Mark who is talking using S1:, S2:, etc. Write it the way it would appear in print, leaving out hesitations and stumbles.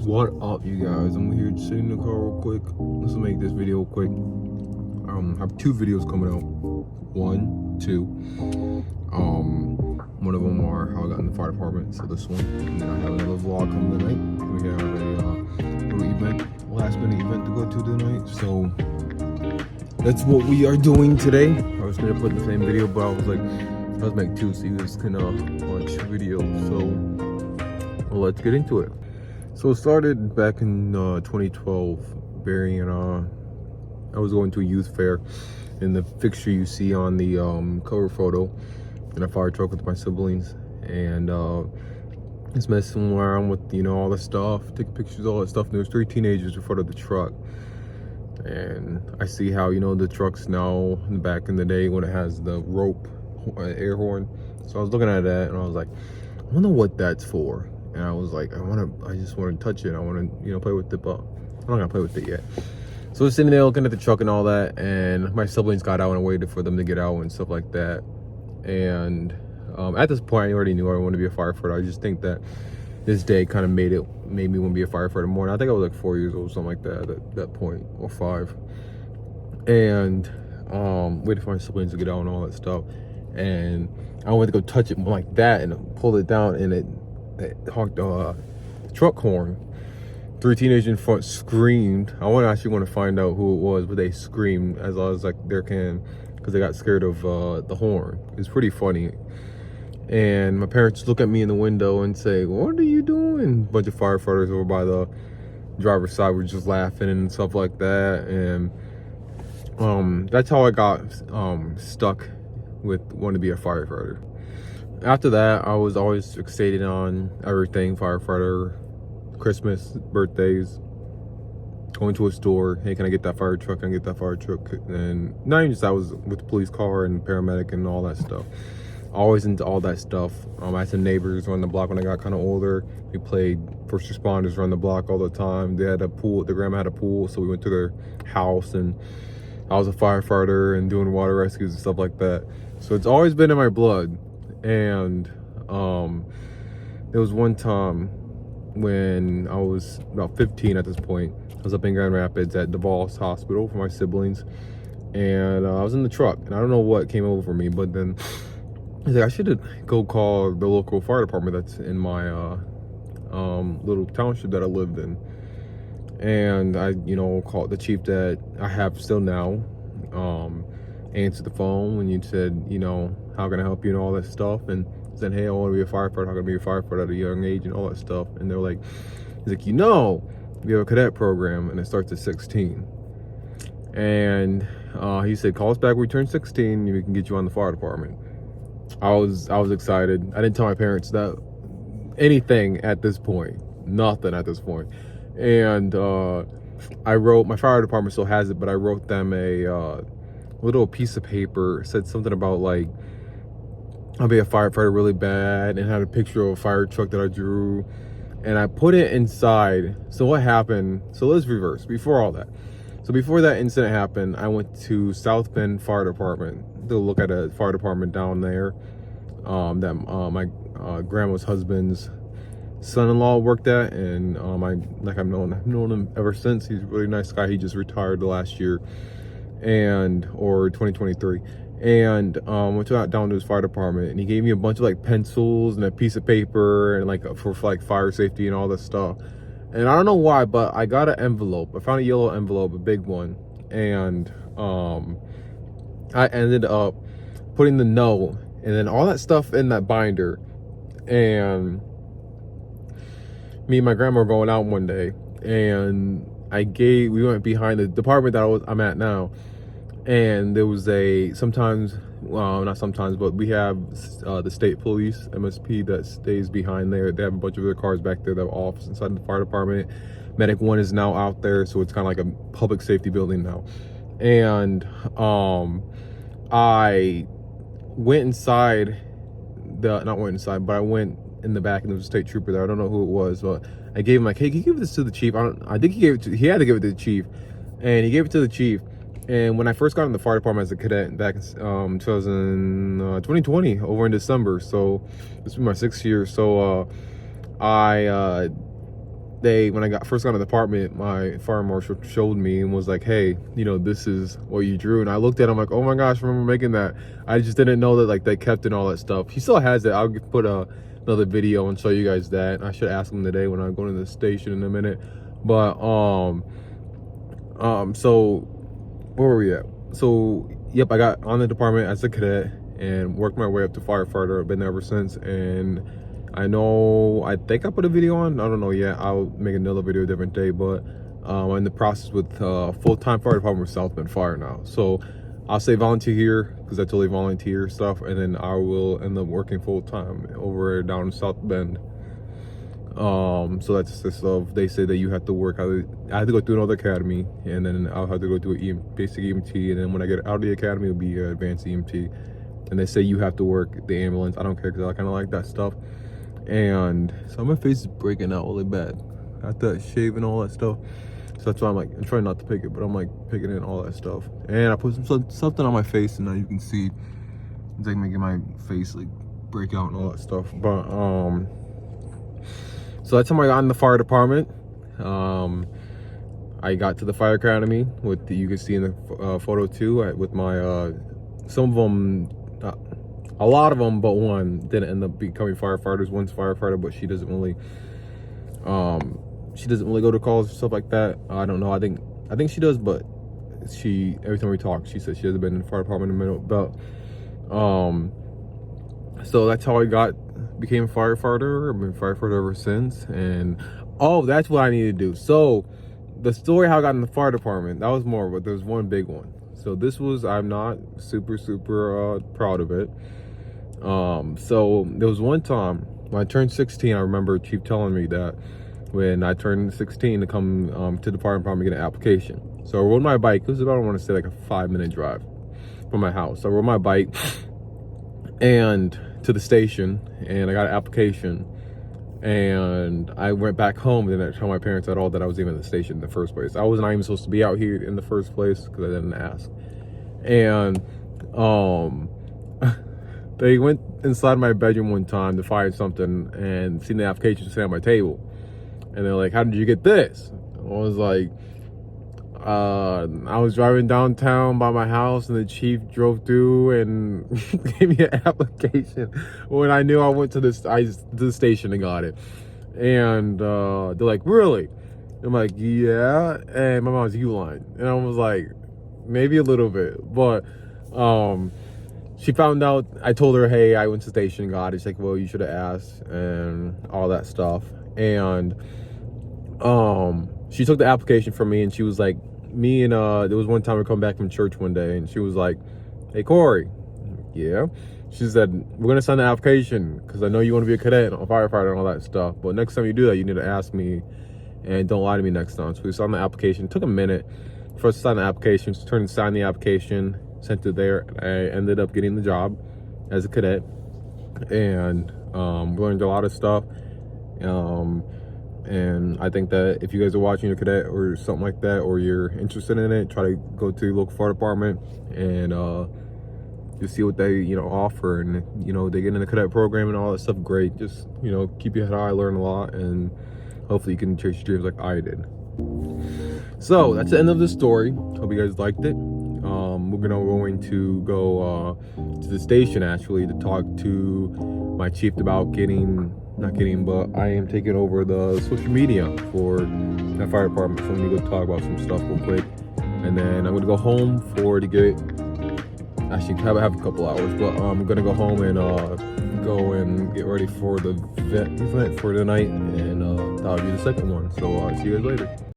S1: What up, you guys? I'm here sitting in the car real quick. Let's make this video quick. I have two videos coming out. One, two. One of them are how I got in the fire department, so this one. And then I have another vlog coming tonight. We have a little event, last minute event to go to tonight. So that's what we are doing today. I was gonna put the same video, but I was like, let's make two so you guys can watch video. So well, let's get into it. So it started back in 2012, burying I was going to a youth fair, and the fixture you see on the cover photo in a fire truck with my siblings, and just messing around with, you know, all the stuff, taking pictures, all that stuff. And there was 3 teenagers in front of the truck, and I see how, you know, the trucks now, back in the day when it has the rope air horn. So I was looking at that and I was like, I wonder what that's for. And I was like, I just want to touch it. I want to, you know, play with it, but I'm not gonna play with it yet. So I was sitting there looking at the truck and all that, and my siblings got out and I waited for them to get out and stuff like that. And at this point, I already knew I wanted to be a firefighter. I just think that this day kind of made me want to be a firefighter more. And I think I was like 4 years old, something like that at that point, or 5. And waited for my siblings to get out and all that stuff. And I went to go touch it like that and pulled it down, and it honked the truck horn. 3 teenagers in front screamed. I actually want to find out who it was, but they screamed as I was like there because they got scared of the horn. It was pretty funny. And my parents look at me in the window and say, "What are you doing?" A bunch of firefighters over by the driver's side were just laughing and stuff like that. And that's how I got stuck with wanting to be a firefighter. After that, I was always fixated on everything firefighter, Christmas, birthdays, going to a store. Hey, can I get that fire truck? Can I get that fire truck? And not even just that, I was with the police car and paramedic and all that stuff. Always into all that stuff. I had some neighbors around the block when I got kind of older. We played first responders around the block all the time. They had a pool. Their grandma had a pool, so we went to their house, and I was a firefighter and doing water rescues and stuff like that. So it's always been in my blood. And there was one time when I was about 15 at this point. I was up in Grand Rapids at DeVos Hospital for my siblings, and I was in the truck, and I don't know what came over me, but then I was like, I should go call the local fire department that's in my little township that I lived in. And I, you know, called the chief that I have still now, answered the phone when you said, you know, how can I help you and all that stuff, and said, hey, I want to be a firefighter. How can I be a firefighter at a young age and all that stuff? And they're like, he's like, you know, we have a cadet program and it starts at 16. And he said, call us back when we turn 16 and we can get you on the fire department. I was excited. I didn't tell my parents that anything at this point, nothing at this point. And I wrote, my fire department still has it, but I wrote them a little piece of paper, said something about like, I'll be a firefighter really bad, and had a picture of a fire truck that I drew, and I put it inside. So what happened, so let's reverse before all that. So before that incident happened, I went to South Bend Fire Department to look at a fire department down there that my grandma's husband's son-in-law worked at, and I've known him ever since. He's a really nice guy. He just retired the last year, or 2023. And went down to his fire department, and he gave me a bunch of like pencils and a piece of paper and like for like fire safety and all this stuff. And I don't know why, but I got an envelope. I found a yellow envelope, a big one, and I ended up putting the note and then all that stuff in that binder. And me and my grandma were going out one day, and we went behind the department that I'm at now. And there was not sometimes, but we have the state police, MSP, that stays behind there. They have a bunch of their cars back there that have office inside the fire department. Medic 1 is now out there, so it's kind of like a public safety building now. And I went inside but I went in the back, and there was a state trooper there. I don't know who it was, but I gave him like, hey, can you give this to the chief? I think he had to give it to the chief, and he gave it to the chief. And when I first got in the fire department as a cadet back in 2020, over in December, so this was my 6th year. So I when I first got in the apartment, my fire marshal showed me and was like, hey, you know, this is what you drew. And I looked at him like, oh my gosh, I remember making that. I just didn't know that like they kept it and all that stuff. He still has it. I'll put another video and show you guys that. I should ask him today when I go to the station in a minute. But so where were we at? So yep, I got on the department as a cadet and worked my way up to firefighter. I've been there ever since, and I think I put a video on, I don't know yet. I'll make another video a different day, but I'm in the process with full-time fire department with South Bend Fire now. So I'll say volunteer here because I totally volunteer stuff, and then I will end up working full-time over down in South Bend. So that's the stuff. They say that you have to work. I have to go through another academy, and then I'll have to go do a basic EMT, and then when I get out of the academy, it'll be advanced EMT. And they say you have to work the ambulance. I don't care because I kind of like that stuff. And so my face is breaking out really bad after that shave and all that stuff. So that's why I'm trying not to pick it, but I'm like picking in all that stuff. And I put something on my face, and now you can see it's like making my face like break out and all that stuff. But so that's how I got in the fire department. I got to the fire academy with you can see in the photo too, with my some of them. A lot of them, but one didn't end up becoming firefighters. One's firefighter, but she doesn't really go to calls or stuff like that. I don't know. I think she does, but every time we talk, she says she hasn't been in the fire department in a minute. But so that's how I became a firefighter. I've been a firefighter ever since, and that's what I need to do. So the story how I got in the fire department, that was more, but there's one big one. So I'm not super proud of it. So there was one time when I turned 16, I remember Chief telling me that when I turned 16 to come to the fire department to get an application. So I rode my bike. It was about, I want to say like a 5-minute drive from my house. So I rode my bike and to the station, and I got an application, and I went back home and didn't tell my parents at all that I was even at the station in the first place. I wasn't even supposed to be out here in the first place because I didn't ask. And they went inside my bedroom one time to find something and seen the application sitting on my table. And they're like, how did you get this? I was like, I was driving downtown by my house, and the chief drove through and gave me an application. When I knew I went to the station and got it. And they're like, really? I'm like, yeah. And my mom's, you lying? And I was like, maybe a little bit. But she found out, I told her, hey, I went to the station and got it. She's like, well, you should have asked, and all that stuff. And she took the application from me, and she was like, there was one time we come back from church one day, and she was like, hey, Corey. Yeah. She said, we're going to sign the application because I know you want to be a cadet and a firefighter and all that stuff. But next time you do that, you need to ask me and don't lie to me next time. So we signed the application. It took a minute for us to sign the application. She turned and signed the application, sent it there. And I ended up getting the job as a cadet. And learned a lot of stuff. And I think that if you guys are watching a cadet or something like that, or you're interested in it, try to go to your local fire department and just see what they offer. And they get in the cadet program and all that stuff. Great. Just keep your head high, learn a lot, and hopefully you can chase your dreams like I did. So that's the end of the story. Hope you guys liked it. We're going to go to the station actually to talk to my chief about but I am taking over the social media for the fire department. So I'm gonna go talk about some stuff real quick, and then I'm gonna go home actually have a couple hours, but I'm gonna go home and go and get ready for the event for the night, and that'll be the second one. So see you guys later.